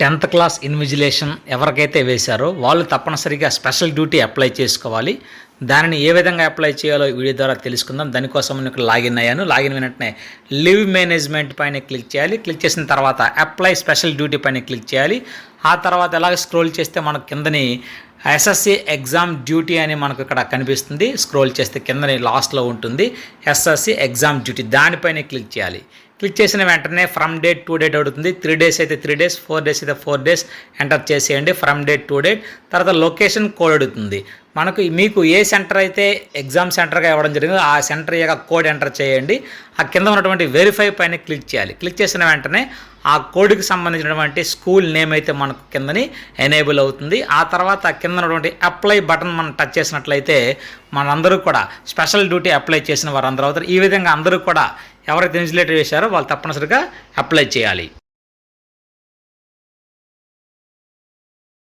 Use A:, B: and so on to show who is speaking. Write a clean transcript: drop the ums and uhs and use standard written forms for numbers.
A: 10th class invigilation ఎవరికైతే వేశారో వాళ్ళు తప్పనిసరిగా స్పెషల్ డ్యూటీ అప్లై చేసుకోవాలి. దానిని ఏ విధంగా అప్లై చేయాలో వీడియో ద్వారా తెలుసుకుందాం. దానికోసం నేను లాగిన్ అయ్యాను. లాగిన్ వెంటనే లీవ్ మేనేజ్మెంట్ పైన క్లిక్ చేయాలి. క్లిక్ చేసిన తర్వాత అప్లై స్పెషల్ డ్యూటీ పైన క్లిక్ చేయాలి. ఆ తర్వాత ఎలాగ స్క్రోల్ చేస్తే మనకు కిందని ఎస్ఎస్సి ఎగ్జామ్ డ్యూటీ అని మనకు ఇక్కడ కనిపిస్తుంది. స్క్రోల్ చేస్తే కిందని లాస్ట్లో ఉంటుంది ఎస్ఎస్సి ఎగ్జామ్ డ్యూటీ, దానిపైన క్లిక్ చేయాలి. క్లిక్ చేసిన వెంటనే ఫ్రమ్ డేట్ టు డేట్ అడుగుతుంది. 3 days అయితే 3 days, 4 days అయితే 4 days ఎంటర్ చేసేయండి. ఫ్రమ్ డేట్ టు డేట్ తర్వాత లొకేషన్ కోడ్ అడుగుతుంది. మీకు ఏ సెంటర్ అయితే ఎగ్జామ్ సెంటర్గా ఇవ్వడం జరిగిందో ఆ సెంటర్ యొక్క కోడ్ ఎంటర్ చేయండి. ఆ కింద ఉన్నటువంటి వెరిఫై పైన క్లిక్ చేయాలి. క్లిక్ చేసిన వెంటనే ఆ కోడ్కి సంబంధించినటువంటి స్కూల్ నేమ్ అయితే మనకు కిందని ఎనేబుల్ అవుతుంది. ఆ తర్వాత కింద ఉన్నటువంటి అప్లై బటన్ మనం టచ్ చేసినట్లయితే మనందరూ కూడా స్పెషల్ డ్యూటీ అప్లై చేసిన వారు అందరూ అవుతారు. ఈ విధంగా అందరూ కూడా ఎవరైతే ఇన్విజిలేటర్ వేశారో వాళ్ళు తప్పనిసరిగా అప్లై చేయాలి.